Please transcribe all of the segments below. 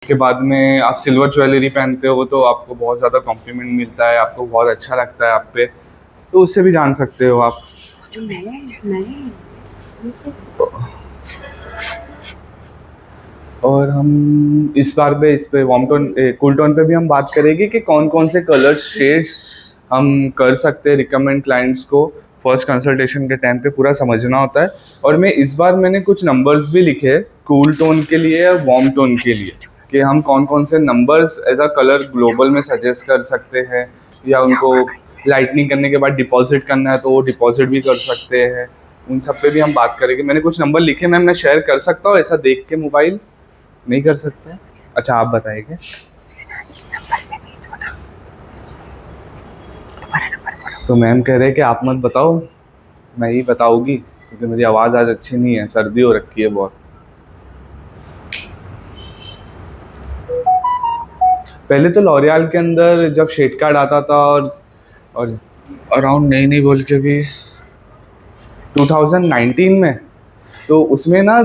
उसके बाद में आप सिल्वर ज्वेलरी पहनते हो तो आपको बहुत ज़्यादा कॉम्प्लीमेंट मिलता है, आपको बहुत अच्छा लगता है आप पे, तो उससे भी जान सकते हो आप। जो मैसेज नहीं। और हम इस बार पे इस पे वार्म टोन कूल टोन पे भी हम बात करेंगे कि कौन कौन से कलर शेड्स हम कर सकते हैं रिकमेंड क्लाइंट्स को। फर्स्ट कंसल्टेशन के टाइम पे पूरा समझना होता है। और मैंने कुछ नंबर्स भी लिखे हैं कूल टोन के लिए और वार्म टोन के लिए, कि हम कौन कौन से numbers as a colour global में सजेस्ट कर सकते हैं, या उनको लाइटनिंग करने के बाद डिपॉजिट करना है तो वो डिपॉजिट भी कर सकते हैं। उन सब पे भी हम बात करेंगे। मैंने कुछ नंबर लिखे, मैं शेयर कर सकता हूँ ऐसा देख के मोबाइल? नहीं कर सकते? अच्छा, आप बताइए। इस नंबर पे भेज दो ना, तुम्हारा नंबर बोलो। तो मैम कह रहे हैं कि आप मत बताओ, मैं ही बताऊंगी, क्योंकि मेरी आवाज़ आज अच्छी नहीं है, सर्दी हो रखी है बहुत। पहले तो लॉरियल के अंदर जब शेड कार्ड आता था और अराउंड नहीं नहीं बोल के भी 2019 में, तो उसमें ना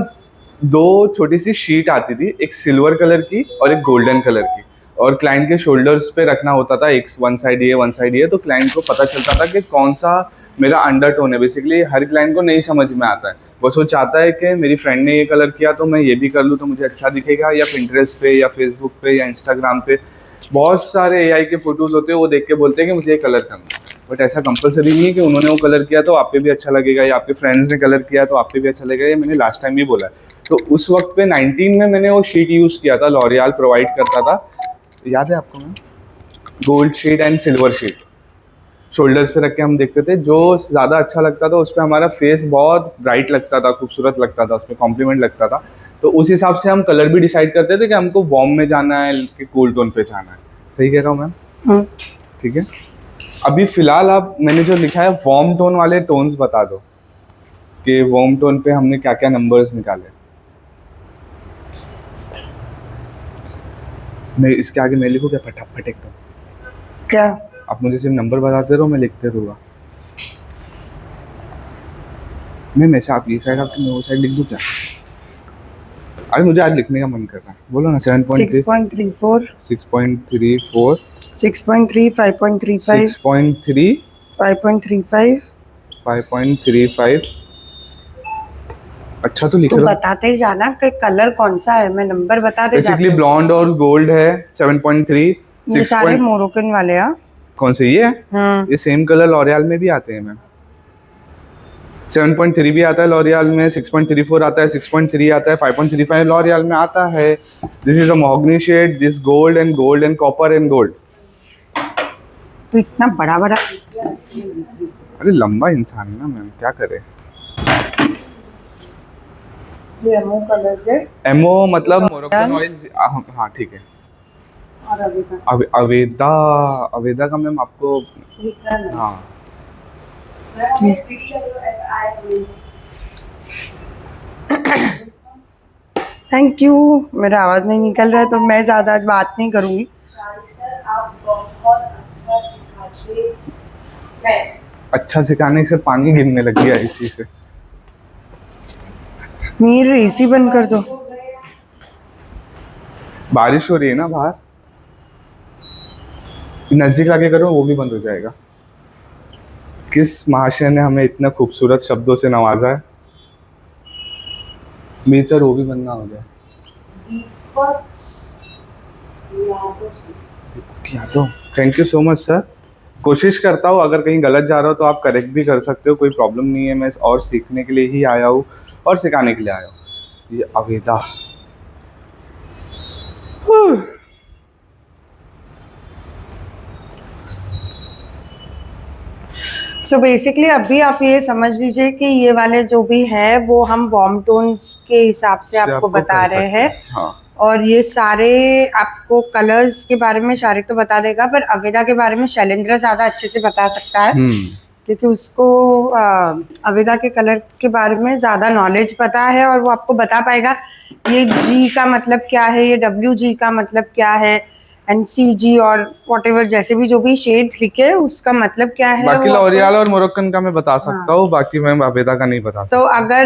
दो छोटी सी शीट आती थी, एक सिल्वर कलर की और एक गोल्डन कलर की, और क्लाइंट के शोल्डर्स पे रखना होता था, एक वन साइड ये वन साइड ये, तो क्लाइंट को पता चलता था कि कौन सा मेरा अंडरटोन है। बेसिकली हर क्लाइंट को नहीं समझ में आता है, बस वो चाहता है कि मेरी फ्रेंड ने ये कलर किया तो मैं ये भी कर लूँ तो मुझे अच्छा दिखेगा, या पिंटरेस्ट पे या फेसबुक पे या इंस्टाग्राम पे बहुत सारे एआई के फोटोज होते हैं, वो देख के बोलते हैं कि मुझे ये कलर करना है। बट ऐसा कंपलसरी नहीं है कि उन्होंने वो कलर किया तो आप पे भी अच्छा लगेगा, या आपके फ्रेंड्स ने कलर किया तो आप पे भी अच्छा लगेगा। ये मैंने लास्ट टाइम भी बोला है। तो उस वक्त पे 19 में मैंने वो शीट यूज़ किया था, लॉरियल प्रोवाइड करता था, याद है आपको? मैं gold sheet and silver sheet shoulders पे रख के हम देखते थे, जो ज़्यादा अच्छा लगता था उस पर हमारा फेस बहुत ब्राइट लगता था, खूबसूरत लगता था, उस पर कॉम्प्लीमेंट लगता था। तो उस हिसाब से हम कलर भी डिसाइड करते थे कि हमको वार्म में जाना है कि कूल टोन पे जाना है। सही कह रहा हूँ मैम? ठीक है। अभी फिलहाल आप मैंने जो लिखा है वार्म टोन वाले टोन्स बता दो, कि वार्म टोन पे हमने क्या क्या नंबर्स निकाले। मैं इसके आगे मैं लिखूँ क्या फटाफट एकदम? क्या? आप मुझे सिर्फ नंबर बताते रहो, मैं लिखते रहूँगा। मैं से आप ये साइड आपकी मैं वो साइड लिख दूँ क्या? अरे मुझे आज लिखने का मन कर रहा है, बोलो ना। 6.34 6.34 6.3 5.35 6.3 5.35 5.35। अच्छा तो लिख तू रहा हूँ। बताते ही जाना कि कलर कौन सा है, मैं नंबर बताते बेसिकली जाती हूँ। ब्लॉन्ड और गोल्ड है 7.3। ये सारे मोरोकन वाले हैं। कौन से ये? ये सेम कलर लॉरियल में भी आते हैं मैम। 7.3 भी आता है लॉरियल में, 6.34 आता है, 6.3 आता है, 5.35 लॉरियल में आता है। This is a mahogany shade, this gold and copper and gold. तो इतना बड़ा बड़ा। अरे लंबा इंसान है ना मैम, क्या करे। ये एमओ कलर से एमओ मतलब मोरक्कन ऑयल। हाँ ठीक है। और अवेदा अवेदा अवेदा का मैम आपको लिखा है। हाँ थैंक यू। मेरा आवाज नहीं निकल रहा है तो मैं ज्यादा आज बात नहीं करूंगी। सर आप बहुत अच्छा सिखाते हैं। अच्छा सिखाने से पानी गिरने लग गया इसी से। मीर एसी बंद कर दो। बारिश हो रही है ना बाहर, नजदीक आके करो वो भी बंद हो जाएगा। किस महाशय ने हमें इतना खूबसूरत शब्दों से नवाजा है। मीर सर वो भी बंद ना हो जाए। Deepak Yadav, thank you so much sir. कोशिश करता हूँ, अगर कहीं गलत जा रहा हो तो आप करेक्ट भी कर सकते हो, कोई प्रॉब्लम नहीं है। मैं और सीखने के लिए ही आया हूँ और सिखाने के लिए आया हूँ। ये अवेदा सो बेसिकली अभी आप ये समझ लीजिए कि ये वाले जो भी है वो हम वार्म टोन्स के हिसाब से आपको बता रहे हैं। हाँ। और ये सारे आपको कलर्स के बारे में शारिक तो बता देगा, पर अवेदा के बारे में शैलेंद्र ज्यादा अच्छे से बता सकता है, क्योंकि उसको अवेदा के कलर के बारे में ज्यादा नॉलेज पता है और वो आपको बता पाएगा ये जी का मतलब क्या है, ये डब्ल्यू जी का मतलब क्या है, एनसीजी और व्हाटएवर जैसे भी जो भी शेड्स लिखे उसका मतलब क्या है। बाकी लॉरियल और मोरक्कन का मैं बता सकता हूँ, बाकी मैं अवेदा का नहीं बता सकता। तो अगर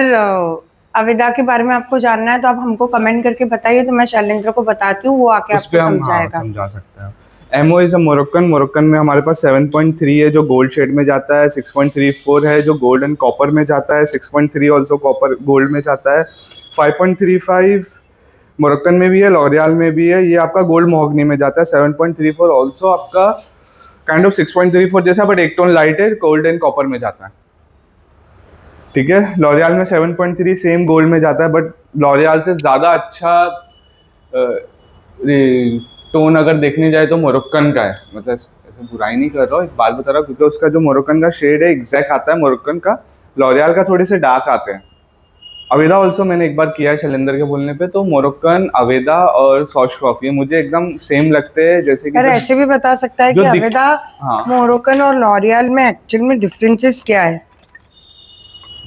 अविदा के बारे में आपको जानना है तो आप हमको कमेंट करके बताइए, तो मैं शैलेंद्र को बताती हूँ, वो आके उस पे आपको हम समझाएगा। समझा सकते हैं। MO is a Moroccan. Moroccan में हमारे पास 7.3 है जो गोल्ड शेड में जाता है, 6.34 है जो गोल्ड एंड कॉपर में जाता है, 6.3 ऑल्सो कॉपर गोल्ड में जाता है, 5.35 मोरक्कन में भी है, लॉरियल में भी है, ये आपका गोल्ड मोहगनी में जाता है, 7.34 ऑल्सो आपका काइंड ऑफ 6.34 जैसा बट एक टोन लाइट है, गोल्ड एंड कॉपर में जाता है। ठीक है, लॉरियल में 7.3 सेम गोल्ड में जाता है, बट लॉरियल से ज़्यादा अच्छा टोन अगर देखने जाए तो मोरक्कन का है। मतलब ऐसे बुराई नहीं कर रहा हूँ, एक बात बता रहा हूँ, क्योंकि उसका जो मोरक्कन का शेड है एग्जैक्ट आता है मोरक्कन का, लॉरियल का थोड़े से डार्क आते हैं। अवेदा ऑल्सो मैंने एक बार किया है शैलेंद्र के बोलने पे, तो मोरक्कन, अवेदा और सॉश कॉफी मुझे एकदम सेम लगते हैं, जैसे कि पर ऐसे भी बता सकता है जो कि दिख- अवेदा, हाँ। मोरक्कन और लॉरियल में एक्चुअल में डिफरेंसेस क्या है?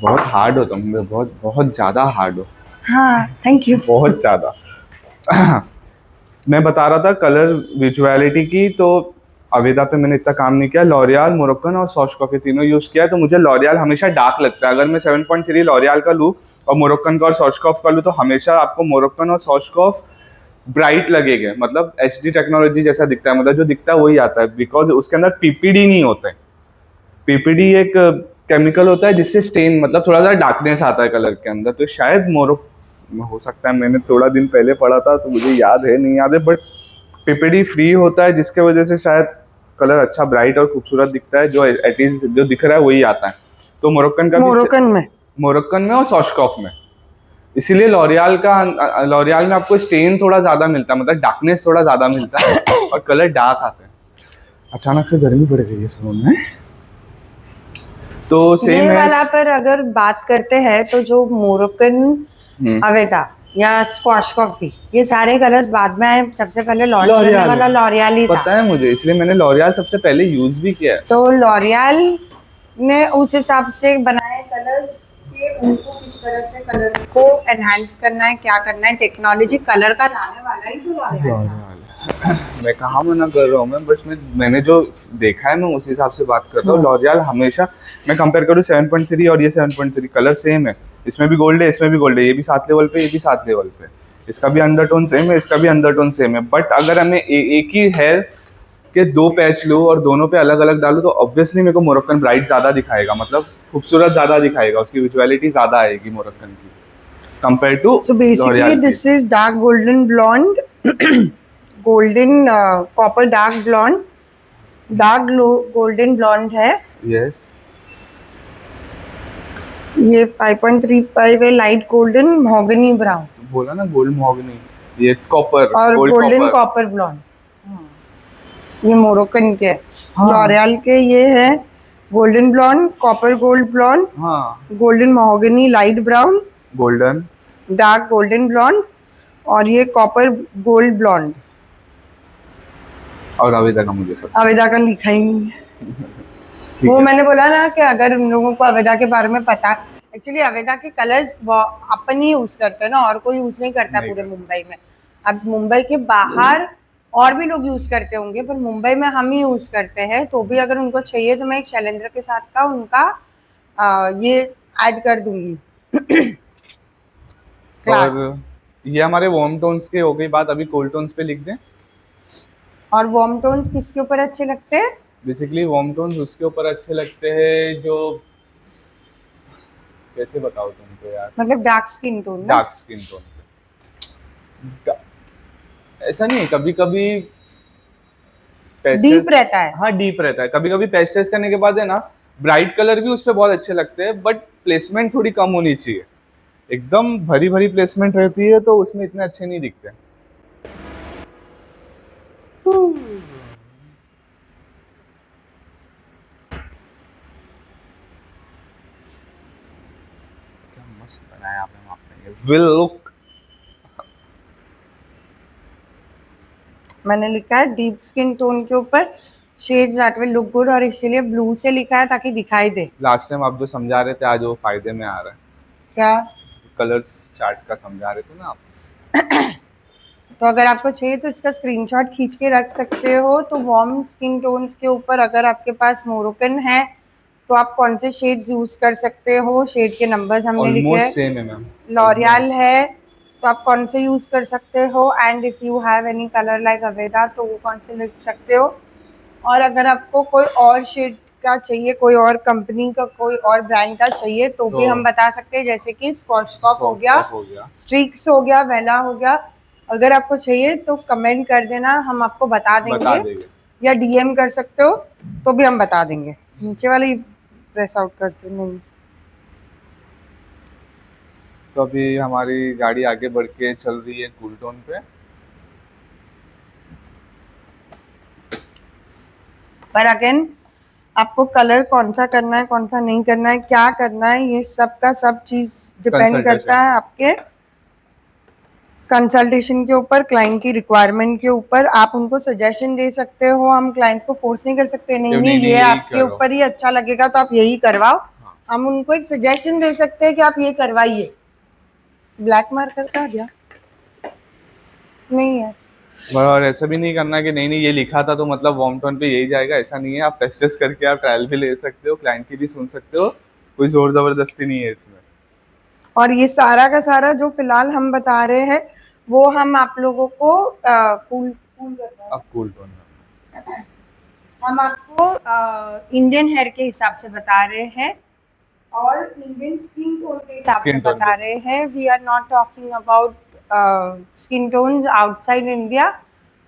बहुत हार्ड हो तुम, बहुत बहुत ज़्यादा हार्ड हो, हाँ, थैंक यू। बहुत ज़्यादा। मैं बता रहा था कलर विजुअलिटी की, तो अवेदा पे मैंने इतना काम नहीं किया, लॉरियल, मोरक्कन और सॉश कॉफी तीनों यूज़ किया है, तो मुझे लॉरियल हमेशा डार्क लगता है। अगर मैं 7.3 लॉरियल का लूँ और मोरक्कन का और सॉश कॉफ का लूँ, तो हमेशा आपको मोरक्कन और सॉश कॉफ ब्राइट लगेगा, मतलब एचडी टेक्नोलॉजी जैसा दिखता है, मतलब जो दिखता है वही आता है, बिकॉज उसके अंदर पीपीडी नहीं होते। पीपीडी एक केमिकल होता है जिससे स्टेन, मतलब थोड़ा सा डार्कनेस आता है कलर के अंदर, तो शायद हो सकता है, मैंने थोड़ा दिन पहले पढ़ा था तो मुझे याद है, नहीं याद है, बट पीपीडी फ्री होता है जिसके वजह से शायद कलर अच्छा ब्राइट और खूबसूरत दिखता है, जो एटलीस्ट जो दिख रहा है वही आता है। तो मोरक्कन का भी मोरक्कन में और सॉशकॉफ में, इसीलिए लॉरियल में आपको स्टेन थोड़ा ज्यादा मिलता है, मतलब डार्कनेस थोड़ा ज्यादा मिलता है और कलर डार्क आते हैं। अचानक से गर्मी पड़ गई है सलून में, तो सेम ये है। वाला पर अगर बात करते हैं तो जो मोरक्कन, अवेदा या स्क्वाश कॉफी, ये सारे कलर्स बाद में आए, सबसे पहले लॉन्च करने वाला लॉरियल ही था। पता है मुझे, इसलिए मैंने लॉरियल सबसे पहले यूज भी किया है। तो लॉरियल ने उस हिसाब से बनाए कलर्स के, उनको किस तरह से कलर को एनहांस करना है, क्या करना है, टेक्नोलॉजी कलर का लाने वाला ही तो लॉरियल था। मैं कहाँ मना कर रहा हूँ, मैं बस मैंने जो देखा है मैं उस हिसाब से बात कर रहा हूँ। लॉरियल हमेशा, मैं कंपेयर करूँ 7.3 और ये 7.3, कलर सेम है, इसमें भी गोल्ड है, इसमें भी गोल्ड है, ये भी 7 लेवल पे, ये भी 7 लेवल पे, इसका भी अंडरटोन सेम है, इसका भी अंडरटोन सेम है। बट अगर हमें एक ही हेयर के 2 पैच लूँ और दोनों पे अलग अलग डालूँ, तो ऑब्वियसली मेरे को मोरक्कन ब्राइट ज़्यादा दिखाएगा, मतलब खूबसूरत ज़्यादा दिखाएगा, उसकी विजुअलिटी ज़्यादा आएगी मोरक्कन की compare to So basically this is dark golden blonde, golden copper dark blonde, dark golden blonde है। यस, ये 5.35 है, लाइट गोल्डन महॉगनी ब्राउन, बोला ना गोल्ड मोहगनी, ये कॉपर और गोल्डन कॉपर ब्लॉन्ड, ये मोरक्कन के। लॉरियल के ये है golden blonde, copper gold blonde, हाँ, golden mahogany light brown, golden, dark golden blonde, और ये कॉपर गोल्ड ब्लॉन्ड। और अवेदा का मुझे पता, अवेदा का लिखा ही नहीं है। वो मैंने बोला ना कि अगर उन लोगों को अवेदा के बारे में पता, एक्चुअली अवेदा के कलर्स अपन ही यूज करते हैं ना, और कोई यूज नहीं करता पूरे मुंबई में। अब मुंबई के बाहर और भी लोग यूज करते होंगे, पर मुंबई में हम ही यूज करते हैं, तो भी अगर उनको चाहिए तो मैं एक शैलेंद्र के साथ का उनका ये ऐड कर दूंगी। और ये हमारे वार्म टोन्स के हो गई बात, अभी कोल्ड टोन्स पे लिख दें। और वार्म टोन्स किसके ऊपर अच्छे लगते हैं? बेसिकली वार्म टोन्स उसके ऊपर अच्छे लगते हैं जो, कैसे बताओ तुमको यार, मतलब dark skin tone, dark skin tone. ऐसा नहीं है, कभी कभी डीप रहता है। हाँ डीप रहता है, कभी कभी पेस्टल्स करने के बाद है ना, ब्राइट कलर भी उस पर बहुत अच्छे लगते हैं, बट प्लेसमेंट थोड़ी कम होनी चाहिए। एकदम भरी भरी प्लेसमेंट रहती है तो उसमें इतने अच्छे नहीं दिखते। क्या मस्त बनाया आपने वहाँ पे, ये विल लुक। मैंने लिखा है डीप स्किन टोन के ऊपर shades that will look good, और इसीलिए ब्लू से लिखा है ताकि दिखाई दे। लास्ट टाइम आप जो समझा रहे थे आज वो फायदे में आ रहा है, क्या? कलर्स चार्ट का समझा रहे थे ना आप। तो अगर आपको चाहिए तो इसका स्क्रीनशॉट खींच के रख सकते हो। तो वार्म स्किन टोन्स के ऊपर अगर आपके पास मोरक्कन है तो आप कौन से शेड्स यूज कर सकते हो, शेड के नंबर्स हमने लिखे ऑलमोस्ट हैं। सेम है मैम। लॉरियल है तो आप कौन से यूज कर सकते हो, and if you have any colour like Aveda तो वो कौन से लिख सकते हो। और अगर आपको कोई और शेड का चाहिए, कोई और कंपनी का, कोई और ब्रांड का चाहिए तो भी हम बता सकते हैं, जैसे कि स्कॉचकॉप हो गया, हो गया। स्ट्रीक्स हो गया, वेला हो गया। अगर आपको चाहिए तो कमेंट कर देना, हम आपको बता बता देंगे, देंगे। या डीएम कर सकते हो तो भी हम बता देंगे। नीचे वाली प्रेस आउट करते नहीं। तो अभी हमारी गाड़ी आगे बढ़ के चल रही है कूल टोन पे। पर अगेन आपको कलर कौन सा करना है, कौन सा नहीं करना है, क्या करना है, ये सब का सब चीज डिपेंड करता है आपके कंसल्टेशन के ऊपर, क्लाइंट की रिक्वायरमेंट के ऊपर। आप उनको सजेशन दे सकते हो, हम क्लाइंट्स को फोर्स नहीं कर सकते, नहीं नहीं ये यही आपके करो। ऊपर ही अच्छा लगेगा तो आप यही करवाओ। हाँ। हम उनको एक सजेशन दे सकते हैं कि आप ये करवाइए। ब्लैक मार्कर का गया नहीं है। और ऐसा भी नहीं करना कि नहीं नहीं ये लिखा था तो मतलब वार्म टोन पे यही जाएगा, ऐसा नहीं है। आप टेस्ट करके आप ट्रायल भी ले सकते हो, क्लाइंट की भी सुन सकते हो, कोई जोर जबरदस्ती नहीं है इसमें। और ये सारा का सारा जो फिलहाल हम बता रहे हैं वो हम आप लोगों को कूल कूल करना है। अब कूल टोन हम आपको इंडियन हेयर के हिसाब से बता रहे हैं और इंडियन स्किन टोन के हिसाब से Skin tone बता रहे हैं। We are not talking about skin tones outside India.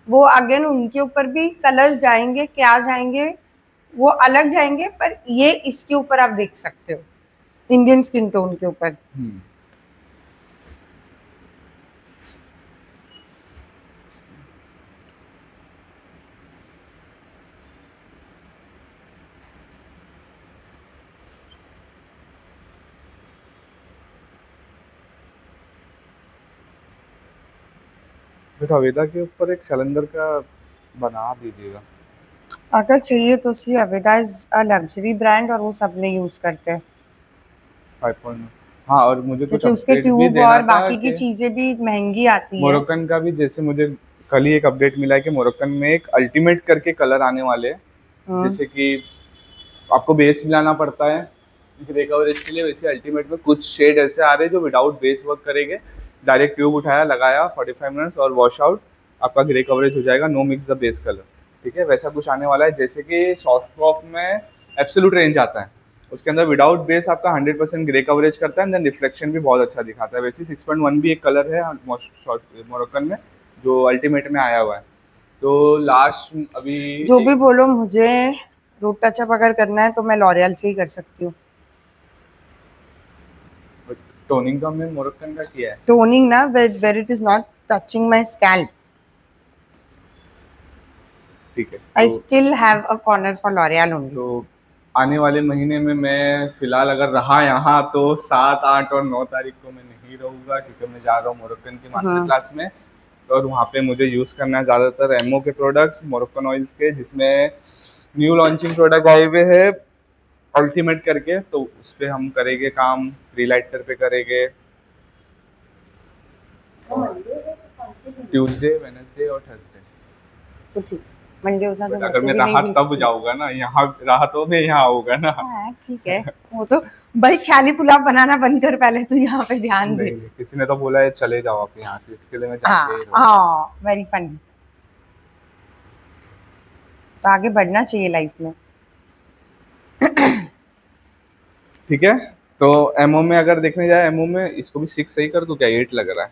वो अगेन उनके ऊपर भी कलर्स जाएंगे, क्या जाएंगे वो अलग जाएंगे, पर ये इसके ऊपर आप देख सकते हो, इंडियन स्किन टोन के ऊपर। तो अवेदा के ऊपर एक शैलेंडर का बना दीजिएगा। अगर चाहिए तो सी अवेदा इज अ लग्जरी ब्रांड और वो सब ने यूज करते हैं, 5.1। हाँ, और मुझे कुछ क्योंकि उसके अपडेट भी ट्यूब देना और था बाकी की कि चीजें भी महंगी आती है। मोरक्कन का भी, जैसे मुझे कल ही एक अपडेट मिला है कि मोरक्कन में एक अल्टीमेट करके कलर आने वाले हैं। जैसे कि आपको बेस मिलाना पड़ता है ग्रे कवरेज के लिए, वैसे अल्टीमेट में कुछ शेड ऐसे आ रहे हैं जो विदाउट बेस वर्क करेंगे। डायरेक्ट ट्यूब उठाया, लगाया 45 मिनट्स और वॉश आउट, आपका ग्रे कवरेज हो जाएगा, no mix the base colour. ठीक है, वैसा कुछ आने वाला है। जैसे कि सॉफ्ट कॉफ में एब्सोल्यूट रेंज आता है, उसके अंदर विदाउट बेस आपका 100% ग्रे कवरेज करता है, देन रिफ्लेक्शन भी बहुत अच्छा दिखाता है। वैसे 6.1 भी एक कलर है मोरक्कन में जो अल्टीमेट में आया हुआ है। तो लास्ट अभी जो भी बोलो, मुझे रूट टचअप अगर करना है तो मैं लॉरियल से ही कर सकती हूँ। टोनिंग का हमने मोरक्कन का किया है। टोनिंग ना, where it is not touching my scalp, ठीक है, आई तो still have a corner for L'Oreal only. तो आने वाले महीने में मैं फिलहाल अगर रहा यहाँ तो 7, 8 और 9 तारीख को मैं नहीं रहूँगा, क्योंकि मैं जा रहा हूँ मोरक्कन की मास्टर क्लास में। और वहाँ पे मुझे यूज़ करना है ज़्यादातर एमओ के प्रोडक्ट्स, मोरक्कन ऑयल्स के, जिसमें न्यू लॉन्चिंग प्रोडक्ट आए हुए है अल्टीमेट करके, तो उस पर हम करेंगे काम, फ्री लाइटर पे करेंगे ट्यूसडे, वेडनेसडे और थर्सडे। तो ठीक, मंडे होता तो अगर वैसे मैं भी रहा नहीं तब भेजती। जाऊंगा ना, यहाँ रहा तो मैं यहाँ आऊंगा ना। हाँ ठीक है, वो तो भाई ख्याली पुलाव बनाना बंद कर, पहले तू यहाँ पे ध्यान दे। नहीं, किसी ने तो बोला है चले जाओ आप यहाँ से, इसके लिए मैं जाके ही हाँ रहूंगा। हाँ, वेरी फनी। तो आगे बढ़ना चाहिए लाइफ में। ठीक है, तो एमओ में अगर देखने जाए, एमओ में इसको भी 6 सही कर दूं क्या? 8 लग रहा है।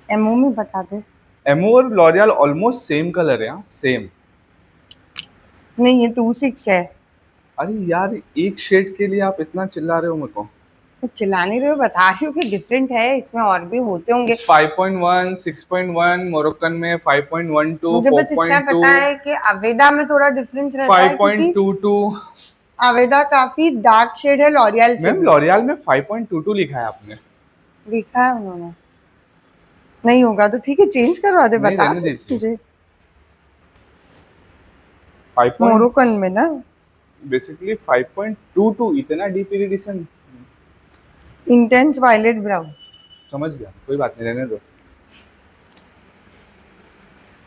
एमओ में बता दे। एमओ और लॉरियल ऑलमोस्ट सेम कलर है, यहाँ सेम। नहीं, ये 2.6 है। अरे यार, एक शेड के लिए आप इतना चिल्ला रहे हो मेरे को। तो चिल्ला नहीं रहे हो, बता रही हूँ कि डिफरेंट है, इसमें और भी होते होंगे। 5.1, 6.1 मोरक्कन में, 5.12, मुझे बस इतना 4.2, पता है कि अवेदा में थोड़ा डिफरेंस रहता है, क्योंकि 5.22। अवेदा काफी डार्क शेड है लॉरियल से मैम भी। लॉरियल में 5.22 लिखा है आपने। लिखा है उन्होंने, नहीं होगा तो ठीक है, चेंज करवा दे, नहीं, बता रहने दे दीजिए। तुझे। 5. मोरोकन में ना बेसिकली 5.22, इतना deep irritation. Intense violet brown. समझ गया, कोई बात नहीं, रहने दो।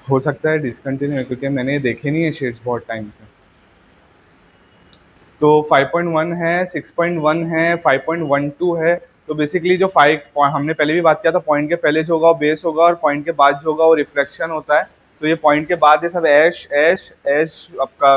हो सकता है डिसकंटिन्यू है, क्योंकि मैंने ये देखे नहीं है शेड्स बहुत टाइम से। तो 5.1 है, 6.1 है, 5.12 है। तो बेसिकली जो 5 हमने पहले भी बात किया था, पॉइंट के पहले जो होगा वो बेस होगा और पॉइंट के बाद जो होगा वो रिफ्लेक्शन होता है। तो ये पॉइंट के बाद ये सब ऐश ऐश ऐश आपका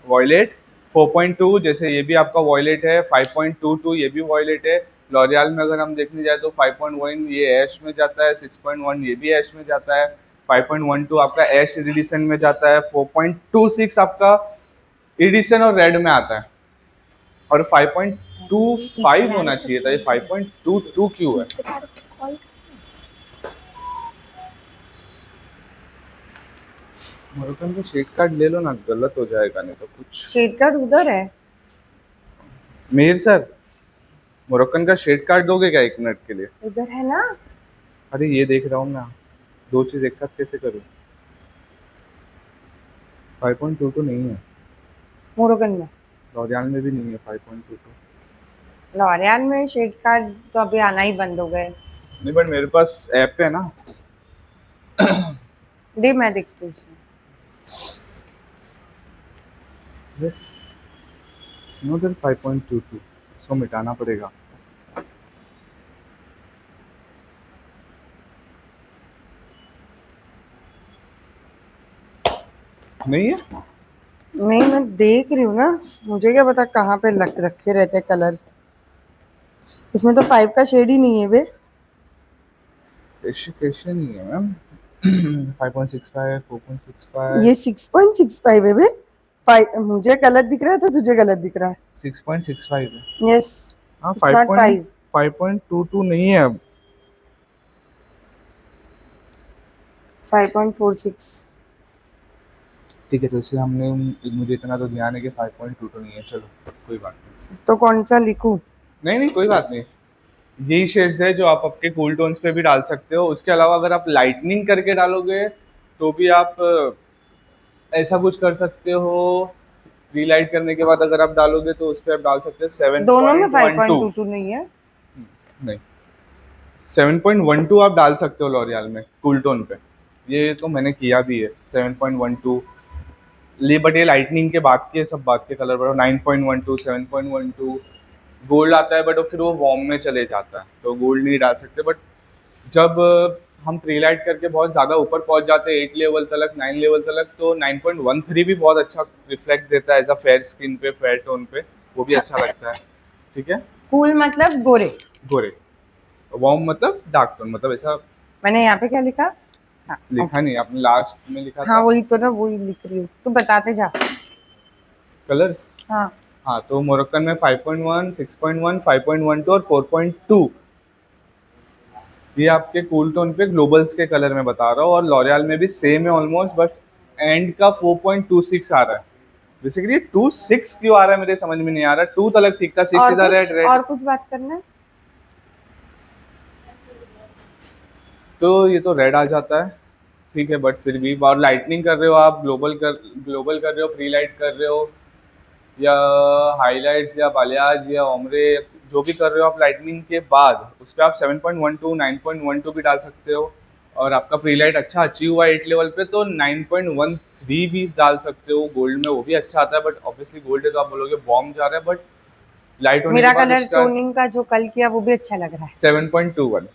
वॉयलेट। 4.2 जैसे ये भी आपका वॉयलेट है, 5.22 ये भी वॉयलेट है। लॉरियल में अगर हम देखने जाए तो 5.1 ये ऐश में जाता है, 6.1 ये भी ऐश में जाता है, 5.12 आपका ऐश इरिडिशन में जाता है, 4.26 आपका इरिडिशन और रेड में आता है, और 5.25 होना चाहिए था, ये 5.22 क्यों है? मोरक्कन का शेड कार्ड ले लो ना, गलत हो जाएगा नहीं तो कुछ। शेड कार्ड उधर है। मीर सर, मोरक्कन का शेड कार्ड दोगे क्या 1 मिनट के लिए? उधर है ना। अरे ये देख रहा हूँ मैं, दो चीज एक साथ कैसे करूँ? 5.22 नहीं है, मोरगन में। लॉरियल में भी नहीं है 5.22। लॉरियल में शेड कार्ड तो अभी आना ही बंद हो गए। नहीं बट मेरे पास ऐप है ना। दे मैं देखती हूँ उसे। यस, स्नोडर 5.22 सो मिटाना पड़ेगा। नहीं है? नहीं, मैं देख रही हूँ ना, मुझे क्या पता कहाँ पे रखे रहते कलर। इसमें तो 5 का शेड ही नहीं है बे। कैसे नहीं है मैम? 5.65, 4.65, ये 6.65 है बे। मुझे गलत दिख रहा है तो तुझे गलत दिख रहा है। 6.65 है। यस, हाँ, इट्स नॉट 5। 5.22 नहीं है अब। 5.46। ठीक है, तो इससे हमने, मुझे इतना तो ध्यान है कि 5.22 नहीं है। चलो कोई बात नहीं। तो कौन सा लिखूं? नहीं नहीं कोई बात नहीं, यही शेड्स है जो आप आपके कूल टोन्स पे भी डाल सकते हो। उसके अलावा अगर आप लाइटनिंग करके डालोगे तो भी आप ऐसा कुछ कर सकते हो। रीलाइट करने के बाद अगर आप डालोगे तो उस पर आप डाल सकते हो दोनों में 7.12। 5.22 नहीं है। नहीं, 7.12 आप डाल सकते हो लॉरियल में कूल टोन पे। ये तो मैंने किया भी है 7.12। बट ये लाइटनिंग के बाद के सब बात के कलर बढ़ो। 9.12, 7.12 गोल्ड आता है, बट फिर वो वॉर्म में चले जाता है तो गोल्ड नहीं डाल सकते। बट जब हम प्री लाइट करके बहुत ज़्यादा ऊपर पहुंच जाते हैं 8 लेवल तक, 9 लेवल तक, तो 9.13 भी बहुत अच्छा रिफ्लेक्ट देता है एज अ फेयर स्किन पे, फेयर टोन पे, वो भी अच्छा लगता है। ठीक है, कूल मतलब गोरे। गोरे। वार्म मतलब डार्क टोन, मतलब ऐसा मैंने यहाँ पे क्या लिखा? हाँ, लिखा नहीं, आपने लास्ट में लिखा हाँ था वही तो ना, वही लिख रही हूँ, तू बताते जा। कलर्स। हाँ, हाँ, तो मोरक्कन में 5.1, 6.1, 5.12 और 4.2 ये आपके कूल टोन पे ग्लोबल्स के कलर में बता रहा हूँ। और लॉरियल में भी सेम है ऑलमोस्ट, बट एंड का 4.26 आ रहा है। बेसिकली 26 क्यों आ रहा है मेरे समझ में नहीं आ रहा। 2 तो अलग ठीक था, 6 और इज अ कुछ रेड। और कुछ बात करना है? तो ये तो रेड आ जाता है, ठीक है, बट फिर भी और लाइटनिंग कर रहे हो आप, ग्लोबल कर रहे हो, प्री लाइट कर रहे हो, या हाइलाइट्स या बालियाज या ओमरे, जो भी कर रहे हो आप लाइटनिंग के बाद, उस पर आप 7.12, 9.12 भी डाल सकते हो। और आपका प्री लाइट अच्छा अचीव हुआ 8 लेवल पे तो 9.13 भी डाल सकते हो गोल्ड में, वो भी अच्छा आता है। बट ऑब्वियसली गोल्ड है तो आप बोलोगे बॉम्ब जा रहा है, बट लाइट होने मेरा के बाद कलर उसका टोनिंग का जो कल किया वो भी अच्छा लग रहा है। 7.21।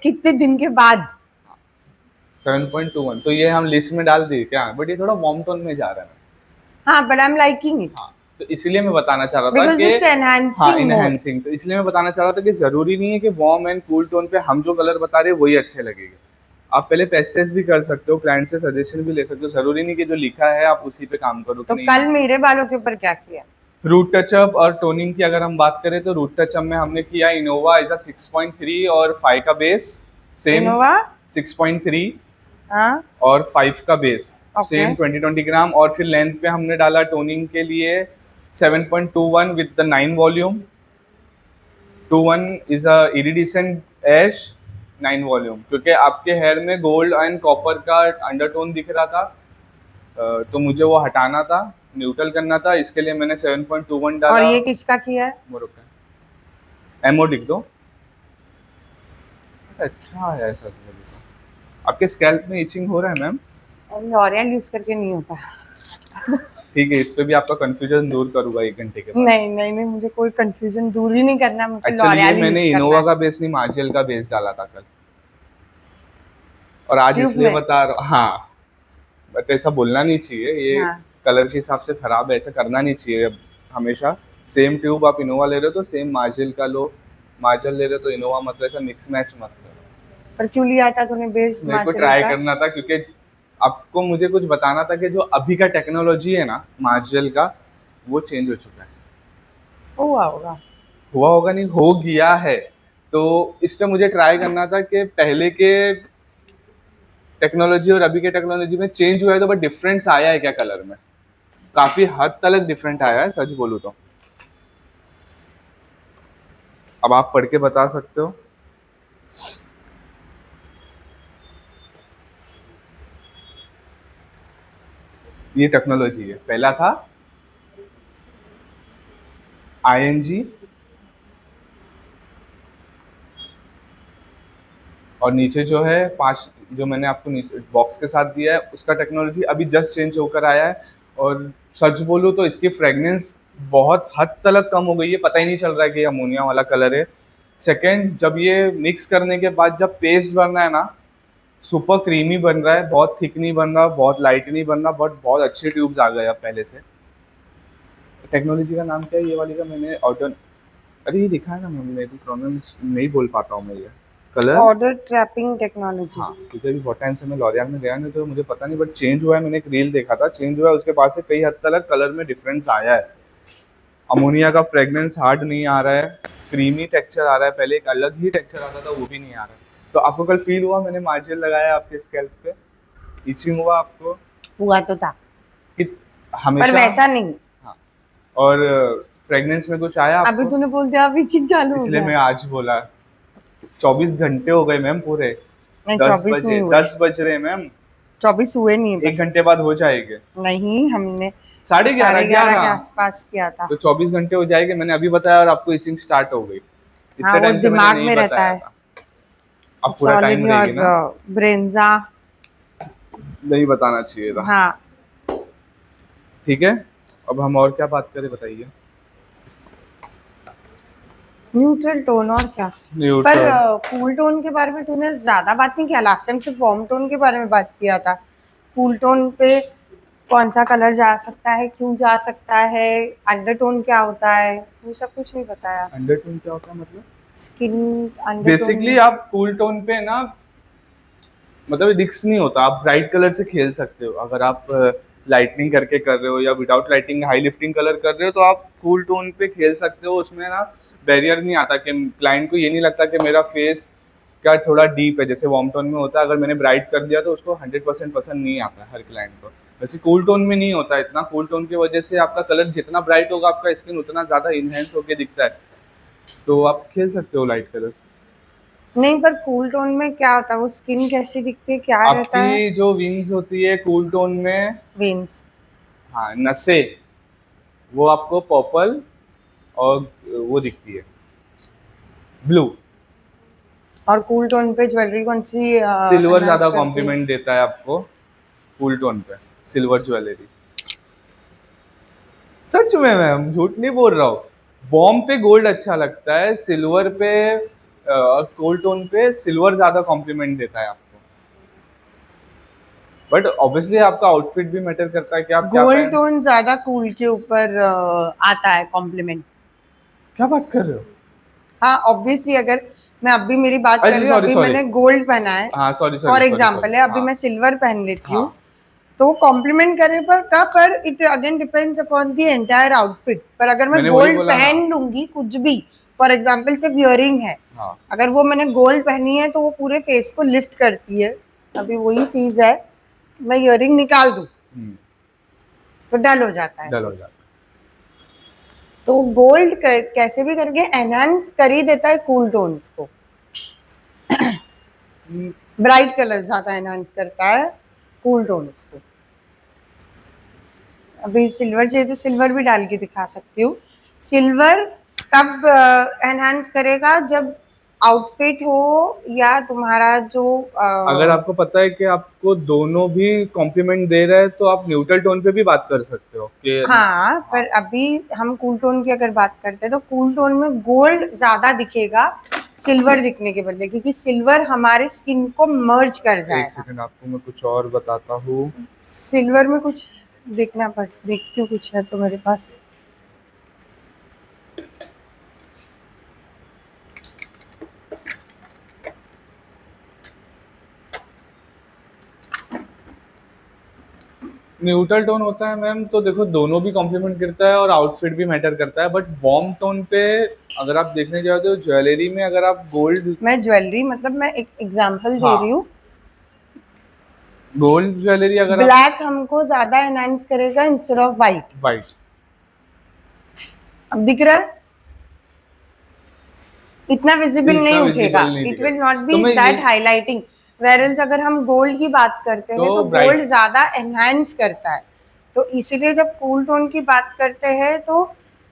कितने दिन के बाद? 7.21 तो ये हम लिस्ट में डाल दिए क्या? बट ये थोड़ा वार्म टोन में जा रहा है। हाँ, but I am liking it हाँ, तो इसलिए मैं बताना चाह रहा था बिकॉज कि इट्स हाँ, एनहांसिंग मोर। इनहेंसिंग। तो इसलिए मैं बताना चाह रहा था कि जरूरी नहीं है कि वार्म एंड कूल टोन पे हम जो कलर बता रहे हैं वही अच्छे लगेंगे। आप पहले पेस्टेस भी कर सकते हो, क्लाइंट से सजेशन भी ले सकते हो। जरूरी नहीं कि जो लिखा है आप उसी पे काम करो। तो कल मेरे बालों के ऊपर क्या किया? रूट टचअप और टोनिंग की अगर हम बात करें तो रूट टचअप में हमने किया इनोवा इज अ 6.3 और 5 का बेस सेम। इनोवा 6.3 हाँ, और 5 का बेस ओके। सेम 20-20 ग्राम। और फिर लेंथ पे हमने डाला टोनिंग के लिए 7.21 with the 9 volume. 21 is a iridescent ash 9 volume, क्योंकि आपके हेयर में गोल्ड एंड कॉपर का अंडरटोन दिख रहा था, तो मुझे वो हटाना था, न्यूट्रल करना था, इसके लिए मैंने 7.21 और डाला। ये किसका किया है? मोरक्कन एमओ लिख दो। अच्छा है ऐसा तो। आपके स्कैल्प में इचिंग हो रहा है मैम? लॉरियल यूज करके नहीं होता। ठीक है, इस पे भी आपका कंफ्यूजन दूर करूंगा 1 घंटे के बाद। नहीं नहीं नहीं, मुझे कोई कंफ्यूजन दूर ही नहीं करना, मुझे एक्चुअली ये लॉरियल मैंने यूज करना इनोवा है का बेस नहीं, मार्जियल का बेस डाला था कल, और आज ट्यूब इसलिए में। बता रहा हूँ। हाँ, बट ऐसा बोलना नहीं चाहिए, ये हाँ कलर के हिसाब से खराब है, ऐसा करना नहीं चाहिए। हमेशा सेम ट्यूब आप इनोवा ले रहे हो तो सेम मार्जिल का लो, मार्जिल ले रहे हो तो इनोवा, मतलब ऐसा मिक्स मैच मत करो। पर क्यों लिया था तूने बेस मेरे को मार्जिल ट्राई का? करना था, क्योंकि आपको मुझे कुछ बताना था कि जो अभी का टेक्नोलॉजी है ना मार्जिल का, वो चेंज हो चुका है। हुआ होगा। हुआ होगा नहीं, हो गया है। तो इस पे मुझे ट्राई करना था कि पहले के टेक्नोलॉजी और अभी के टेक्नोलॉजी में चेंज हुआ है तो बट डिफरेंस आया है क्या कलर में? काफी हद तक डिफरेंट आया है, सच बोलूं तो। अब आप पढ़ के बता सकते हो। ये टेक्नोलॉजी है, पहला था आईएनजी, और नीचे जो है 5, जो मैंने आपको नीचे बॉक्स के साथ दिया है उसका टेक्नोलॉजी अभी जस्ट चेंज होकर आया है। और सच बोलूं तो इसकी फ्रेगनेंस बहुत हद तक कम हो गई है, पता ही नहीं चल रहा है कि ये अमोनिया वाला कलर है। सेकेंड, जब ये मिक्स करने के बाद जब पेस्ट बनना है ना, सुपर क्रीमी बन रहा है, बहुत थिक नहीं बन रहा, बहुत लाइट नहीं बन रहा, बट बहुत अच्छे ट्यूब्स आ गए अब पहले से। टेक्नोलॉजी का नाम क्या है ये वाली का? मैंने ऑटो, अरे ये दिखा है ना, मैं भी प्रॉब्लम नहीं बोल पाता हूँ मैं ये कलर। Order trapping technology. हाँ, क्योंकि अभी बहुत टाइम से मैं लॉरियल में गया नहीं तो मुझे पता नहीं, बट चेंज हुआ है। मैंने एक रील देखा था, चेंज हुआ है, उसके बाद से कई हद तक कलर में डिफरेंस आया है। अमोनिया का फ्रेग्रेंस हार्ड नहीं आ रहा है, क्रीमी टेक्सचर आ रहा है, पहले एक अलग ही टेक्सचर आता था, वो भी नहीं आ रहा है। तो आपको कल फील हुआ मैंने मार्जिन लगाया आपके स्कैल्प पे, इचिंग हुआ आपको हुआ तो था, कि पर हमेशा? वैसा नहीं। हाँ। और फ्रेग्रेंस में कुछ आया अभी आपको? तूने बोल दिया अभी चिक चालू हो इसलिए गया। मैं आज बोला। 24 घंटे हो गए मैम पूरे। नहीं, दस 24 नहीं बजे हुए। 10 बज रहे मैम। 24 हुए नहीं है, 1 घंटे बाद हो जाएंगे। नहीं हमने 11:30 11:30 के 11। आसपास किया था। तो 24 घंटे हो जाएंगे, मैंने अभी बताया और आपको इचिंग स्टार्ट हो गई। हाँ इतने वो टाइम से मैंने दिमाग नहीं में रहता बताया है, था। अब इट्स पूरा ऑल टाइम इन रहेगी योर ना? ब्रेन्जा। नहीं बताना चाहिए था। हाँ, ठीक है, अब हम और क्या बात करें बताइए। न्यूट्रल टोन और क्या। पर न्यूट्रल। कूल टोन के बारे में तूने ज्यादा बात नहीं किया, लास्ट टाइम सिर्फ वार्म टोन के बारे में बात किया था। कूल टोन पे कौन सा कलर जा सकता है, क्यों जा सकता है, अंडरटोन क्या होता है, वो सब कुछ नहीं बताया। अंडरटोन क्या होता है मतलब? Skin undertone. बेसिकली आप कूल टोन पे ना, मतलब रिक्स नहीं होता, आप ब्राइट कलर से खेल सकते हो। अगर आप लाइटनिंग करके कर रहे हो या without lighting high lifting colour कर रहे हो तो आप कूल टोन पे खेल सकते हो। उसमें ना बैरियर नहीं आता, कि क्लाइंट को ये नहीं लगता कि मेरा फेस का थोड़ा डीप है, जैसे वार्म टोन में होता है। अगर मैंने ब्राइट कर दिया तो उसको 100% पसंद नहीं आता है हर क्लाइंट को। वैसे कूल टोन में नहीं होता इतना। कूल टोन की वजह से आपका कलर जितना ब्राइट होगा, आपका स्किन उतना ज़्यादा इनहेंस होकर दिखता है, तो आप खेल सकते हो लाइट कलर। नहीं, पर कूल टोन में क्या होता है, वो स्किन कैसी दिखती है, क्या रहता है? आपकी जो विंग्स होती है कूल टोन में, वेन्स। हाँ नसें, वो आपको पर्पल और वो दिखती है ब्लू। और कूल टोन पे ज्वेलरी कौन सी सिल्वर enhance ज्यादा करती है? कॉम्प्लीमेंट देता है आपको कूल टोन पे, सिल्वर ज्वेलरी। सच में मैम, झूठ नहीं बोल रहा हूँ। वॉर्म पे गोल्ड अच्छा लगता है, सिल्वर पे और कूल टोन पे सिल्वर ज्यादा कॉम्प्लीमेंट देता है आपको। बट ऑब्वियसली आपका आउटफिट भी मैटर करता है कि आप क्या गोल्ड पहन। टोन ज्यादा कूल के ऊपर आता है कॉम्प्लीमेंट। क्या बात कर रहे हो? हाँ ऑब्वियसली, अगर मैं अभी मेरी बात कर अच्छा रही हूँ, सॉरी अभी सॉरी, मैंने गोल्ड पहना है हाँ sorry sorry for sorry sorry, example है, अभी हाँ मैं सिल्वर पहन लेती हूँ, हाँ। तो वो कॉम्प्लीमेंट करे पर it again depends upon the entire outfit. पर अगर मैं मैंने वही गोल्ड बोला ना। पहन लूंगी कुछ भी, फॉर एग्जाम्पल सिर्फ इयरिंग है, हाँ। अगर वो मैंने गोल्ड पहनी है तो वो पूरे फेस को लिफ्ट करती है। अभी वही चीज है, मैं इयरिंग निकाल दूं हम्म, तो डल हो जाता है डल हो फेस। जाता तो गोल्ड कैसे भी करके एनहांस कर ही देता है कूल टोन्स को। है। ब्राइट कलर ज्यादा एनहांस करता है कूल टोन्स को। अभी सिल्वर चाहिए तो सिल्वर भी डाल के दिखा सकती हूँ। सिल्वर तब एनहांस करेगा जब आउटफिट हो या तुम्हारा जो अगर आपको पता है कि आपको दोनों भी कॉम्प्लीमेंट दे रहा है तो आप न्यूट्रल टोन पे भी बात कर सकते हो कि हाँ, पर अभी हम कूल टोन की अगर बात करते हैं तो कूल टोन में गोल्ड ज्यादा दिखेगा सिल्वर दिखने के बदले, क्योंकि सिल्वर हमारे स्किन को मर्ज कर एक जाएगा। सेकंड आपको मैं कुछ और बताता हूँ। सिल्वर में कुछ देखती हूँ कुछ है तो मेरे पास। न्यूट्रल टोन होता है मैम, तो देखो दोनों भी कॉम्प्लीमेंट करता है और आउटफिट भी मैटर करता है, बट वार्म टोन पे अगर आप देखने जाते हो ज्वेलरी में, अगर आप गोल्ड, मैं ज्वेलरी मतलब मैं एक एग्जांपल दे हाँ, रही हूँ। गोल्ड ज्वेलरी अगर आप ब्लैक हमको ज्यादा एनहांस करेगा इंस्टेड ऑफ व्हाइट। वाइट, अब दिख रहा है, इतना विजिबल इतना नहीं उठेगा, विजिबल नहीं इट विल दिखेगा। नॉट तो बी मैं दैट ये हाईलाइटिंग। वेरएल्स अगर हम गोल्ड की बात करते हैं तो तो ब्राइट, गोल्ड ज्यादा एनहांस करता है, तो इसीलिए जब कूल टोन की बात करते हैं तो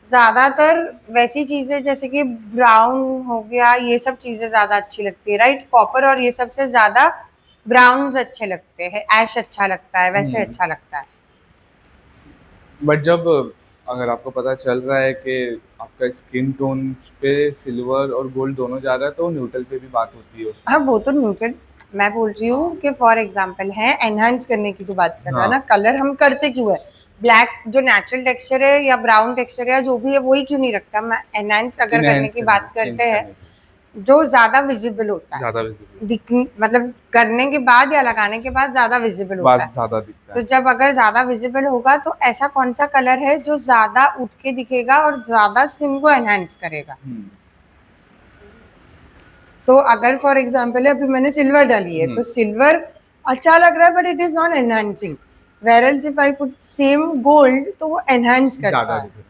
ज्यादातर वैसी चीजें जैसे कि ब्राउन हो गया, ये सब चीजें ज्यादा अच्छी लगती है, राइट। कॉपर और ये सब से ज्यादा ब्राउन्स अच्छे लगते हैं, ऐश अच्छा लगता है, वैसे अच्छा लगता है। बट जब अगर आपको पता चल रहा है कि आपका स्किन टोन पे सिल्वर और गोल्ड दोनों जा रहा है तो न्यूट्रल पे भी बात होती है हाँ, उसमें। वो तो न्यूट्रल, मैं बोल रही हूँ कि फॉर एग्जाम्पल है एनहांस करने की तो बात कर रहा है हाँ, ना। कलर हम करते क्यों है, ब्लैक जो नेचुरल टेक्सचर है या ब्राउन टेक्सचर है जो भी है वही क्यों नहीं रखता। मैं एनहांस अगर करने इनहेंस की करने, बात चेंज करते हैं करने के जो ज्यादा विजिबल होता लिए है, ज्यादा विजिबल, दिख मतलब करने के बाद या लगाने के बाद ज्यादा विजिबल होता बात है। ज्यादा दिखता तो है। जब अगर ज्यादा विजिबल होगा तो ऐसा कौन सा कलर है जो ज्यादा उठ के दिखेगा और ज्यादा स्किन को एनहांस करेगा। तो अगर फॉर एग्जाम्पल अभी मैंने सिल्वर डाली है तो सिल्वर अच्छा लग रहा है but it is not enhancing. Whereas if I put same gold तो वो एनहांस ज्यादा करता है। दिख रहा है।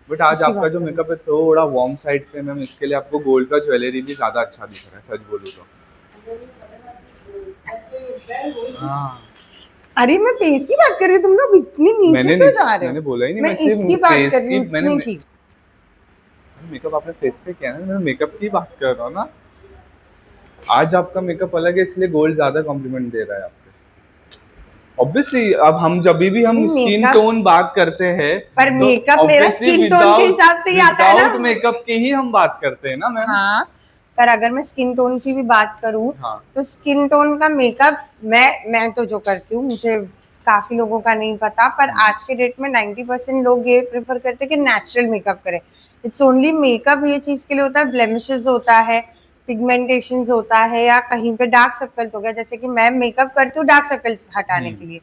बट आज उसकी आपका बात जो करें, मेकअप है थोड़ा वार्म साइड पे मैम, इसके लिए आपको गोल्ड का ज्वेलरी भी ज्यादा अच्छा दिख रहा है, सच बोलूँ तो। हाँ, अरे मैं फेस की बात कर रही हूँ, तुम लोग इतनी नीचे मैंने क्यों जा रहे हो। मैंने बोला ही नहीं, मैं मैं सिर्फ इसकी बात कर फेस रही की, हूँ, उठने की। मेकअप आपने फेस पे किया ना, मैं मेकअप की बात कर रहा हूँ ना। आज आपका मेकअप अलग है इसलिए गोल्ड ज्यादा कॉम्प्लीमेंट दे रहा है आपको। ऑब्वियसली अब हम जब भी अरे हम स्किन मेकअप, टोन बात करते हैं पर तो मेकअप मेरा ऑब्वियसली स्किन टोन के विदाउट हिसाब से ही आता है ना। विदाउट मेकअप की ही हम बात करते हैं ना मैम। हाँ, पर अगर मैं स्किन टोन की भी बात करूँ हाँ, तो स्किन टोन का मेकअप मैं तो जो करती हूँ, मुझे काफी लोगों का नहीं पता, पर आज के डेट में 90% लोग ये प्रेफर करते हैं कि नेचुरल मेकअप करें। इट्स ओनली मेकअप ये चीज के लिए होता है, ब्लेमिशेस होता है, पिगमेंटेशन होता है, या कहीं पे डार्क सर्कल्स हो गया, जैसे कि मैं मेकअप करती हूँ डार्क सर्कल्स हटाने के लिए,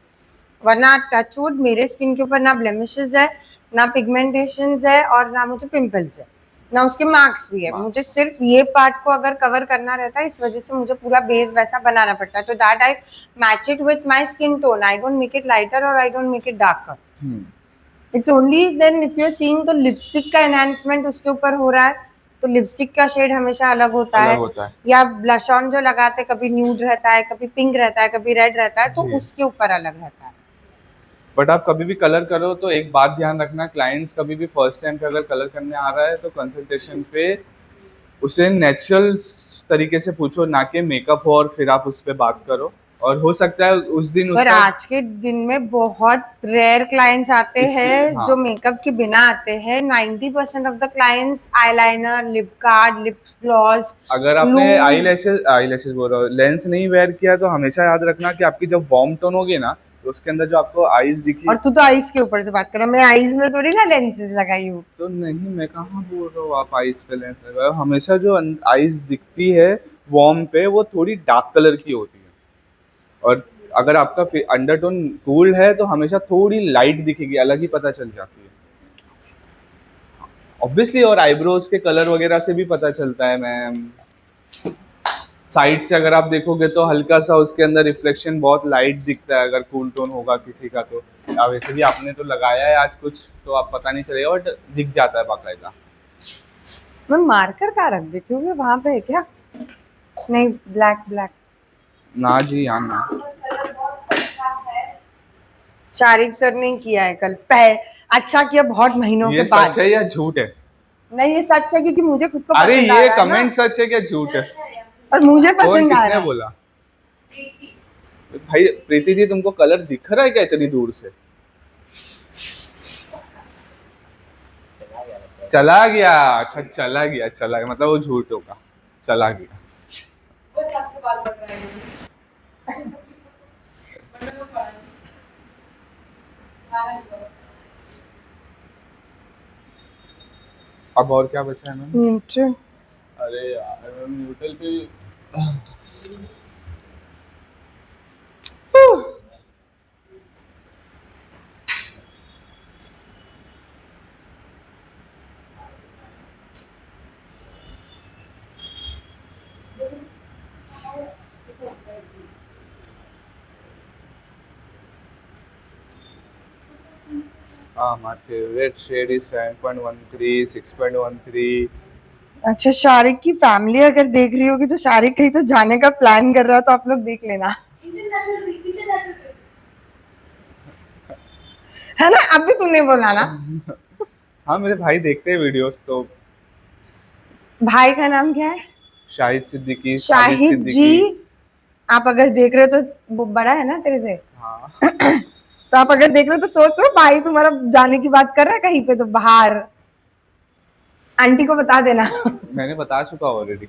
वरना टचवुड मेरे स्किन के ऊपर ना ब्लेमिशेस है, ना पिगमेंटेशंस है, और ना मुझे पिंपल्स है, ना उसके मार्क्स भी है। मुझे सिर्फ ये पार्ट को अगर कवर करना रहता है, इस वजह से मुझे पूरा बेस वैसा बनाना पड़ता है, तो that I match it with my skin tone. I don't make it lighter और I don't make it darker. It's only then if you are seeing तो लिपस्टिक का एनहांसमेंट उसके ऊपर हो रहा है, तो लिपस्टिक का शेड हमेशा अलग होता अलग है, होता है या ब्लश ऑन जो लगाते हैं कभी न्यूड रहता है, कभी पिंक रहता है, कभी रेड रहता है, तो जी। उसके ऊपर अलग रहता है। बट आप कभी भी कलर करो तो एक बात ध्यान रखना, क्लाइंट्स कभी भी फर्स्ट टाइम पे अगर कलर करने आ रहा है तो कंसल्टेशन पे उसे नेचुरल तरीके से पूछो, ना कि मेकअप हो और फिर आप उस पर बात करो। और हो सकता है उस दिन पर उसका आज के दिन में बहुत रेयर क्लाइंट्स आते हैं हाँ, जो मेकअप के बिना आते हैं। 90% of the clients eyeliner, lip card, lip gloss, अगर आपने लूज। आई लैशेज बोल रहा हूँ, लेंस नहीं वेयर किया तो हमेशा याद रखना कि आपकी जब वार्म टोन होगी ना तो उसके अंदर जो आपको आईज दिखी, और तू तो आईज के ऊपर से बात कर रहा, मैं आईज में थोड़ी ना लेंसेज लगाई हूँ। तो नहीं मैं कहाँ बोल रहा हूँ आप आईज पे लेंस लगाओ। हमेशा जो आईज दिखती है वार्म पे वो थोड़ी डार्क कलर की होती है, और अगर आपका अंडरटोन कूल है तो हमेशा थोड़ी लाइट दिखेगी, अलग ही पता चल जाती है ऑब्वियसली। और आईब्रोज के कलर वगैरह से भी पता चलता है मैम। साइड से अगर आप देखोगे तो हल्का सा उसके अंदर रिफ्लेक्शन बहुत लाइट दिखता है अगर कूल टोन होगा किसी का तो। अब वैसे भी आपने तो लगाया है आज कुछ तो आप पता नहीं चलेगा, बट दिख जाता है बाकायदा। मैं मार्कर कहाँ रख देती हूँ, वहां पे है क्या? नहीं, ब्लैक ब्लैक। ना जी यार ना, कलर बहुत अच्छा है। चारिक सर ने किया है कल अच्छा किया बहुत महीनों के ये बाद। सच है या झूठ है? नहीं, ये सच है क्योंकि मुझे खुद को अरे पसंद आ ये रहा है ना, कमेंट सच है क्या झूठ है? और मुझे कौन पसंद आ किसने रहा है। बोला? भाई प्रीति जी तुमको कलर दिख रहा है क्या इतनी दूर से? चला गया, अच्छा चला गया, चला गया मतलब वो झूठ होगा, चला गया। बस आपके बाल बढ़ रहे हैं बटन में पड़ा है खाना नहीं पड़ा। अब और क्या बचा है मैम? न्यूट्रल। अरे यार मैम न्यूट्रल पे my favorite shade is 7.13, 6.13. अच्छा, शारिक की फैमिली अगर देख रही होगी तो शारिक कहीं तो जाने का प्लान कर रहा है, तो आप लोग देख लेना, इंटरनेशनल है ना? अभी तूने बोला ना। हाँ मेरे भाई देखते हैं वीडियोस तो। भाई का नाम क्या है? शाहिद सिद्दीकी, खालिद शाहिद जी। सिद्दीकी। आप अगर देख रहे हो तो वो बड़ा है ना तेरे से, हाँ तो आप अगर देख रहे हो तो सोच लो भाई तुम्हारा जाने की बात कर रहा है कहीं पे तो बाहर। आंटी को बता देना। मैंने बता चुका ऑलरेडी।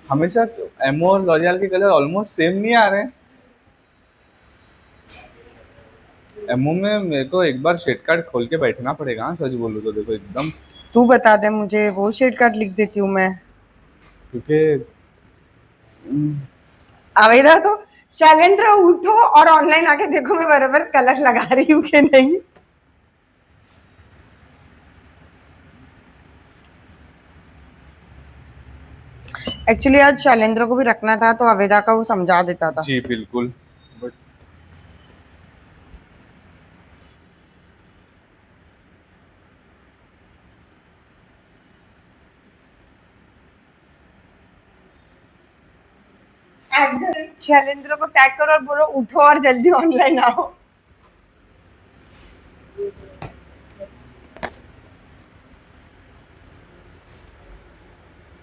हमेशा एमओ और लॉरियल के कलर ऑलमोस्ट सेम नहीं आ रहे हैं। एमओ में मेरे को एक बार शेड कार्ड खोल के बैठना पड़ेगा, हाँ, सच बोलूं तो देखो एकदम, तू बता दे मुझे, वो शेड कार्ड लिख देती हूँ मैं। क्योंकि आवेदा तो शैलेंद्र उठो और ऑनलाइन आके देखो मैं बराबर कलर लगा रही हूँ कि नहीं। एक्चुअली आज शैलेंद्र को भी रखना था तो आवेदा का वो समझा देता था। जी बिल्कुल, बट शैलेंद्र को टैग करो और बोलो उठो और जल्दी ऑनलाइन आओ।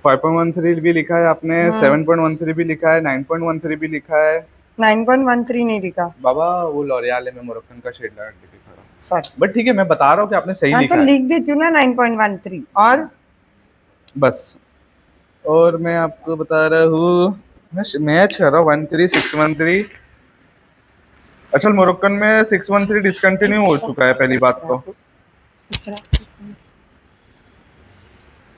5.13 भी लिखा है आपने, 7.13 भी लिखा है, 9.13 भी लिखा है। 9.13 नहीं लिखा बाबा वो लॉरियल है, मैं मोरक्कन का शेड लगा के दिखा रहा हूँ। सॉरी। बट ठीक है, मैं बता रहा हूँ कि आपने सही हाँ लिखा तो है लिख देती हूँ ना 9.13 और बस। और मैं आपको बता रहा हूँ, मैं मैच कर रहा हूँ 13613। अच्छा मोरक्कन में 613 डिसकंटिन्यू हो चुका है पहली बात तो,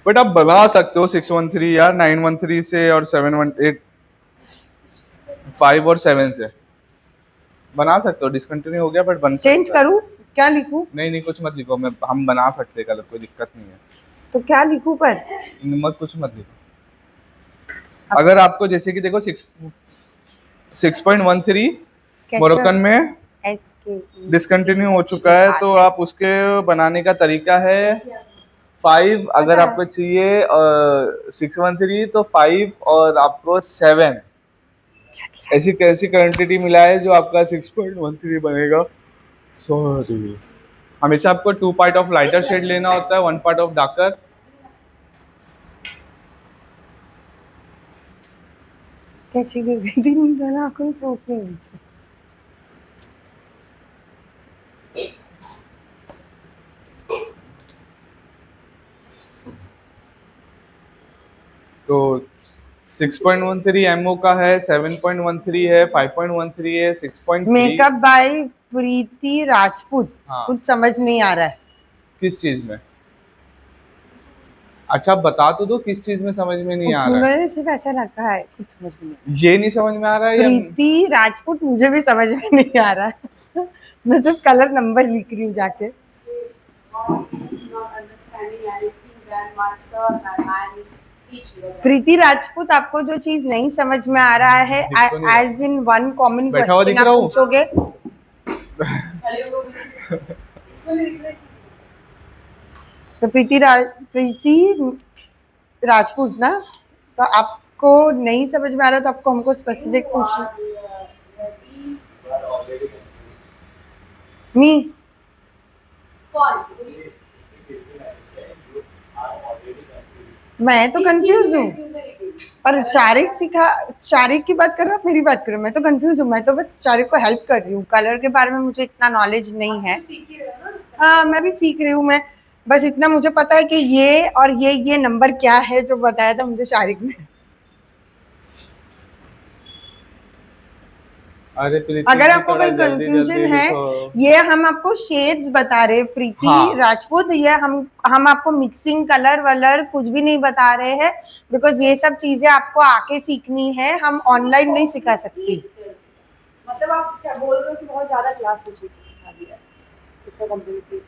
बट आप बना सकते हो 613 यार 913 से और 718 5 और 7 से बना सकते हो। डिसकंटिन्यू हो गया बट बन चेंज सकता है। करूँ? क्या लिखूं? नहीं नहीं कुछ मत लिखो, मैं हम बना सकते हैं कलर, कोई दिक्कत नहीं है। तो क्या लिखूं पर? मत कुछ मत लिखो। अगर आपको जैसे कि देखो 6.13 मोरक्कन में डिसकंटिन्यू हो चुका है, तो आप उसके बनाने का तरीका है 5। अगर आपको चाहिए 613 तो 5 और आपको 7 ऐसी कैसी क्वांटिटी मिला है जो आपका 6.13 बनेगा। सॉरी, हमेशा आपको 2 पार्ट ऑफ लाइटर शेड लेना होता है, 1 पार्ट ऑफ डार्कर। कैसी गिर गई थी मुझे आंखों से ऊपर। तो 6.13 एमओ का है, 7.13 है, 5.13 है, 6.3। मेकअप बाय प्रीति राजपूत। हाँ। कुछ समझ नहीं आ रहा है। किस चीज में? अच्छा बता तो दो किस चीज में समझ में नहीं आ रहा है। मुझे सिर्फ ऐसा लगा है, कुछ समझ में नहीं। ये नहीं समझ में आ रहा है या प्रीति राजपूत मुझे भी समझ में नहीं आ रहा है। मैं सिर्फ कलर नंबर लिख रही हूँ जाके। not understanding anything, grandmaster, my man is teaching. प्रीति राजपूत, आपको जो चीज नहीं समझ में आ रहा है, दिख तो नहीं रहा। एज इन वन कॉमन बैठा हुआ क्वेश्चन दिख आप रहा हूँ? पूछोगे। इसमें लिख रहे तो प्रीति राजपूत ना, तो आपको नहीं समझ में आ रहा तो आपको हमको स्पेसिफिक पूछना। मी मैं तो कंफ्यूज हूँ, और शारिक की बात कर रहा हूँ, मेरी बात करो, मैं तो कंफ्यूज हूँ। मैं तो बस शारिक को हेल्प कर रही हूँ, कलर के बारे में मुझे इतना नॉलेज नहीं है। हाँ, मैं भी सीख रही हूँ। मैं बस इतना मुझे पता है कि ये और ये नंबर क्या है जो बताया था मुझे शारिक ने। अरे प्रीति अगर जी आपको थोड़ा कोई जल्दी जल्दी कंफ्यूजन है, लिखो। ये हम आपको शेड्स बता रहे हैं प्रीति हाँ राजपूत, ये हम आपको मिक्सिंग कलर वलर कुछ भी नहीं बता रहे हैं, बिकॉज ये सब चीजें आपको आके सीखनी है, हम ऑनलाइन नहीं सिखा सकती। मतलब आप बोल रहे हो कि बहुत ज्यादा क्लास में चीजें सिखा दिया है, इतना कम्प्लीट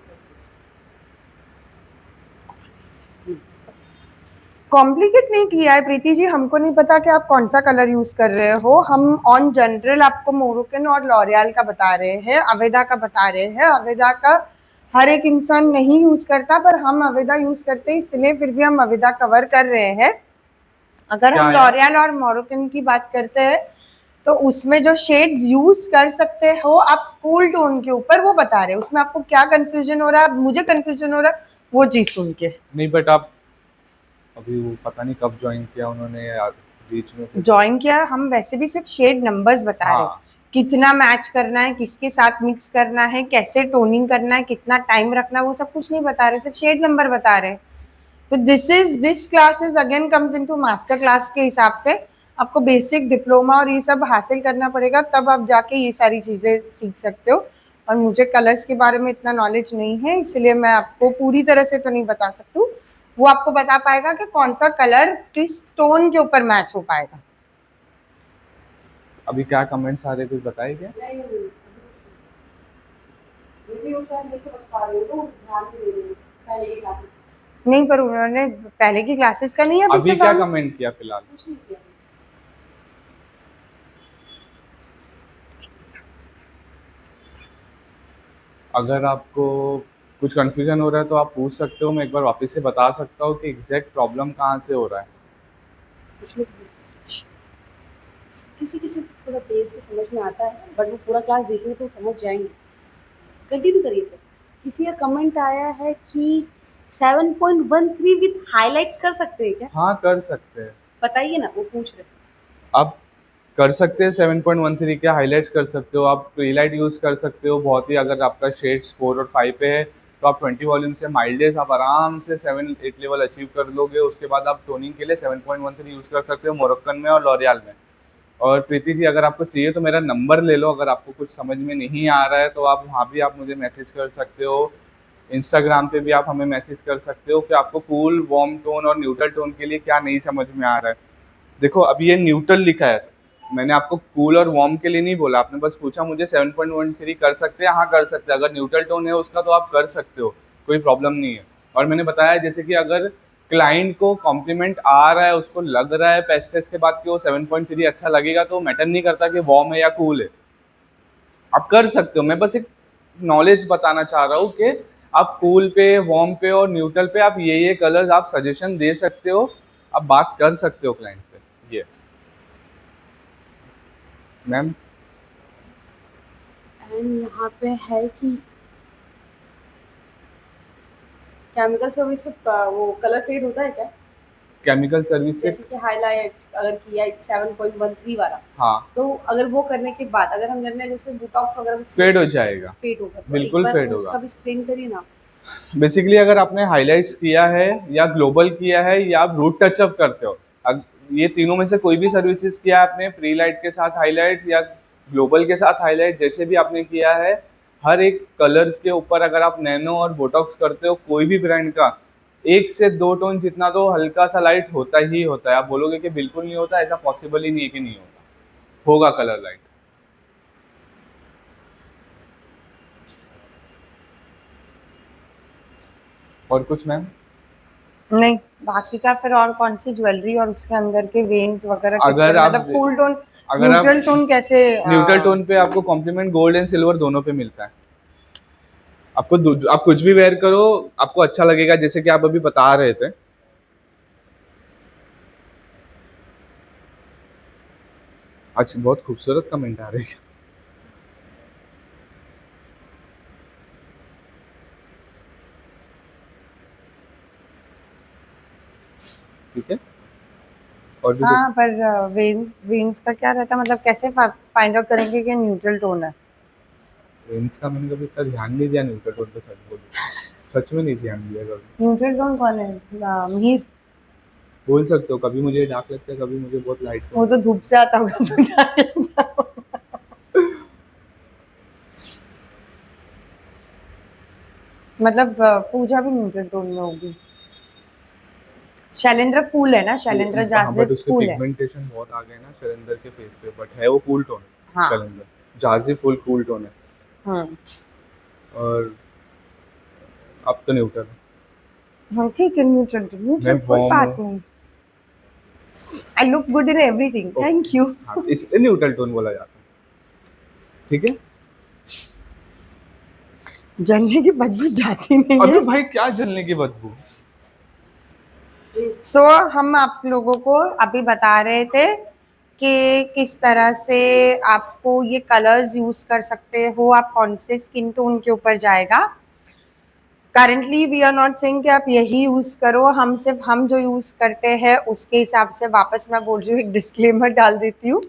कॉम्प्लिकेट नहीं किया है प्रीति जी, हमको नहीं पता कि आप कौन सा कलर यूज कर रहे हो। हम ऑन जनरल आपको मोरोकन और लॉरियल का बता रहे हैं, अवेदा का बता रहे हैं। अवेदा का हर एक इंसान नहीं यूज करता, पर हम अवेदा यूज करते हैं, इसलिए फिर भी हम अवेदा कवर कर रहे हैं। अगर क्या हम है? लॉरियल और मोरोकन की बात करते हैं तो उसमें जो शेड्स यूज कर सकते हो आप कूल टोन के ऊपर, वो बता रहे हैं। उसमें आपको क्या कंफ्यूजन हो रहा है, मुझे कंफ्यूजन हो रहा है वो चीज सुन के। नहीं बट आप अभी वो पता नहीं कब ज्वाइन किया उन्होंने यार, बीच में से। ज्वाइन किया, हम वैसे भी सिर्फ शेड नंबर्स बता रहे हैं, हाँ कितना मैच करना है, किसके साथ मिक्स करना है, कैसे टोनिंग करना है, कितना टाइम रखना है, वो सब कुछ नहीं बता रहे, सिर्फ शेड नंबर बता रहे हैं। तो this class is again comes into master class के हिसाब से। आपको बेसिक डिप्लोमा और ये सब हासिल करना पड़ेगा, तब आप जाके ये सारी चीजें सीख सकते हो। और मुझे कलर्स के बारे में इतना नॉलेज नहीं है, इसलिए मैं आपको पूरी तरह से तो नहीं बता सकती हूँ। वो आपको बता पाएगा कि कौन सा कलर किस टोन के ऊपर मैच हो पाएगा। अभी क्या कमेंट्स आ रहे कुछ बताए क्या? नहीं मुझे उस टाइम नहीं समझ पा रही हूँ, ध्यान नहीं दे रही हूँ पहले की क्लासेस नहीं, पर उन्होंने पहले की क्लासेस का नहीं, अभी अभी सिर्फ क्या हम कमेंट किया फिलहाल? कुछ नहीं किया। अगर आपको कुछ कंफ्यूजन हो रहा है तो आप पूछ सकते हो, मैं एक बार वापस से बता सकता हूँ कि एग्जैक्ट प्रॉब्लम कहाँ से हो रहा है। किसी किसी को थोड़ा देर से समझ में आता है, बट वो पूरा क्लास देखेंगे तो समझ जाएंगे। कंटिन्यू करिए सर। किसी का कमेंट आया है कि 7.13 विद हाइलाइट्स कर सकते हैं क्या? हाँ कर सकते हैं, बताइए ना, वो पूछ रहे हैं। आप कर सकते हैं 7.13 के हाईलाइट्स कर सकते हो, आप प्रीलाइट यूज़ कर सकते हो बहुत ही। अगर आपका शेड्स 4 और 5 पे है तो आप 20 वॉल्यूम से माइल्डेस्ट आप आराम से 7-8 लेवल अचीव कर लोगे। उसके बाद आप टोनिंग के लिए 7.13 यूज़ कर सकते हो मोरक्कन में और लॉरियल में। और प्रीति जी अगर आपको चाहिए तो मेरा नंबर ले लो, अगर आपको कुछ समझ में नहीं आ रहा है तो आप वहाँ भी आप मुझे मैसेज कर सकते हो। इंस्टाग्राम पे भी आप हमें मैसेज कर सकते हो कि आपको कूल वार्म टोन और न्यूट्रल टोन के लिए क्या नहीं समझ में आ रहा है। देखो अभी ये न्यूट्रल लिखा है, मैंने आपको कूल और वार्म के लिए नहीं बोला, आपने बस पूछा मुझे 7.13 कर सकते हैं, हाँ कर सकते हैं। अगर न्यूट्रल टोन है उसका तो आप कर सकते हो, कोई प्रॉब्लम नहीं है। और मैंने बताया जैसे कि अगर क्लाइंट को कॉम्प्लीमेंट आ रहा है, उसको लग रहा है पेस्टेस के बाद कि वो 7.3 अच्छा लगेगा, तो मैटर नहीं करता कि वार्म है या कूल है, आप कर सकते हो। मैं बस एक नॉलेज बताना चाह रहा हूँ कि आप कूल पे, वार्म पे और न्यूट्रल पे आप ये कलर्स आप सजेशन दे सकते हो, आप बात कर सकते हो क्लाइंट से। ये मैम एंड यहाँ पे है कि केमिकल सर्विस से वो कलर फेड होता है क्या? केमिकल सर्विस से, जैसे कि हाईलाइट अगर किया 7.13 वाला, हाँ तो अगर वो करने के बाद अगर हम करने जैसे बोटॉक्स वगैरह फेड हो जाएगा, फेड होगा, तो एक बिल्कुल बार फेड उसका होगा। भी एक्सप्लेन करिए ना। बेसिकली अगर आपने हाइलाइट्स किया है या ग्लोबल किया है या आप रूट टचअप करते हो, ये तीनों में से कोई भी सर्विसेज किया है आपने, प्री लाइट के साथ हाईलाइट या ग्लोबल के साथ हाईलाइट, जैसे भी आपने किया है, हर एक कलर के ऊपर अगर आप नैनो और बोटॉक्स करते हो कोई भी ब्रांड का, 1 से 2 टोन जितना तो हल्का सा लाइट होता ही होता है। आप बोलोगे कि बिल्कुल नहीं होता, ऐसा पॉसिबल ही नहीं है कि नहीं होता, होगा कलर लाइट। और कुछ मैम? नहीं, बाकी का फिर और कौन सी ज्वेलरी और उसके अंदर के वेन्स वगैरह किस अगर तरह, आप मतलब कूल टोन अगर आप न्यूट्रल टोन कैसे न्यूट्रल टोन पे आपको कॉम्प्लीमेंट गोल्ड एंड सिल्वर दोनों पे मिलता है। आप कुछ भी वेयर करो आपको अच्छा लगेगा, जैसे कि आप अभी बता रहे थे। आज बहुत खूबसूरत कमेंट आ रही है। ठीक है, और भी हाँ, पर वेन्स का क्या रहता है, मतलब कैसे फाइंड आउट करेंगे कि न्यूट्रल टोन है? रेंज का मैंने कभी इतना ध्यान नहीं दिया न्यूट्रल टोन पे, सच बोलूं सच में नहीं ध्यान दिया कभी। न्यूट्रल टोन कौन है? मीर? बोल सकते हो, कभी मुझे डार्क लगता है, कभी मुझे बहुत लाइट वो टोन तो लगता धूप से आता होगा तो क्या लगता होगा? मतलब पूजा भी न्यूट्रल टोन में होगी। शैलेंद्र कूल है ना, शैलेंद्र है। हाँ, बट जाजिब उसके कूल है। पिगमेंटेशन बहुत आ गए ना शैलेंद्र के फेस पे, बट है वो कूल टोन। हाँ। शैलेंद्र जाजी फुल कूल टोन है, हम्म। और अब तो न्यूट्रल। हाँ ठीक है, न्यूट्रल टोन, मैं न्यूट्रल कोई वार्म बात हूँ। नहीं। I look good in everything, okay, thank you. हाँ इसे न्यूट्रल टोन बोला जाता है। ठीक है। जलने की बदबू जाती नहीं अबे है। भाई क्या जलने की बदबू। सो हम आप लोगों को अभी बता रहे थे कि किस तरह से आपको ये कलर्स यूज कर सकते हो, आप कौन से स्किन टोन के ऊपर जाएगा। Currently we are not saying कि आप यही यूज करो, हम सिर्फ हम जो यूज करते हैं उसके हिसाब से, वापस मैं बोल रही हूँ, एक डिस्क्लेमर डाल देती हूँ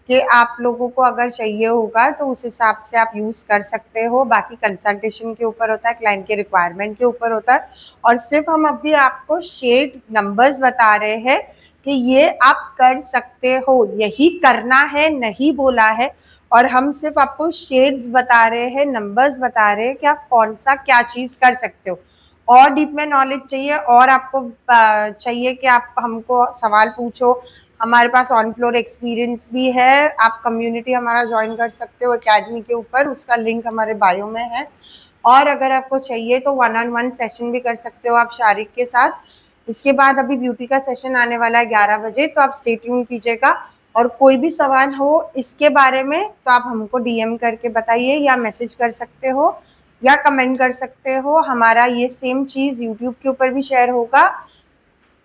कि आप लोगों को अगर चाहिए होगा तो उस हिसाब से आप यूज कर सकते हो। बाकी कंसल्टेशन के ऊपर होता है, क्लाइंट के रिक्वायरमेंट के ऊपर होता है। और सिर्फ हम अभी आपको शेड नंबर्स बता रहे हैं कि ये आप कर सकते हो, यही करना है नहीं बोला है। और हम सिर्फ आपको शेड्स बता रहे हैं, नंबर्स बता रहे हैं कि आप कौन सा क्या चीज कर सकते हो। और डीप में नॉलेज चाहिए और आपको चाहिए कि आप हमको सवाल पूछो, हमारे पास ऑन फ्लोर एक्सपीरियंस भी है। आप कम्युनिटी हमारा ज्वाइन कर सकते हो एकेडमी के ऊपर, उसका लिंक हमारे बायो में है। और अगर आपको चाहिए तो 1-on-1 सेशन भी कर सकते हो आप शारिक के साथ। इसके बाद अभी ब्यूटी का सेशन आने वाला है 11 बजे, तो आप स्टे ट्यून कीजिएगा। और कोई भी सवाल हो इसके बारे में तो आप हमको डीएम करके बताइए, या मैसेज कर सकते हो, या कमेंट कर सकते हो। हमारा ये सेम चीज़ यूट्यूब के ऊपर भी शेयर होगा,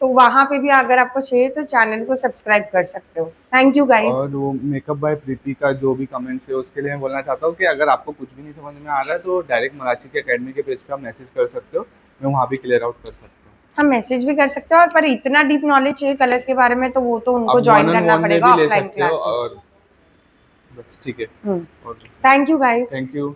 तो वहाँ पे भी अगर आपको चाहिए तो चैनल को सब्सक्राइब कर सकते हो। Thank you guys. और वो मेकअप बाय प्रीति का जो भी कमेंट्स है उसके लिए मैं बोलना चाहता हूँ कि अगर आपको कुछ भी नहीं समझ में आ रहा है तो डायरेक्ट मराठी के एकेडमी के पेज पे आप मैसेज कर सकते हो, मैं वहाँ भी क्लियर आउट कर सकता हूँ। हम मैसेज भी कर सकते हो, और पर इतना डीप नॉलेज चाहिए कलर्स के बारे में तो वो तो उनको आप वन ज्वाइन ऑन करना वन में भी पड़ेगा ले ऑफलाइन सकते हो, क्लासेस। और बस ठीक है। और thank you guys. Thank you.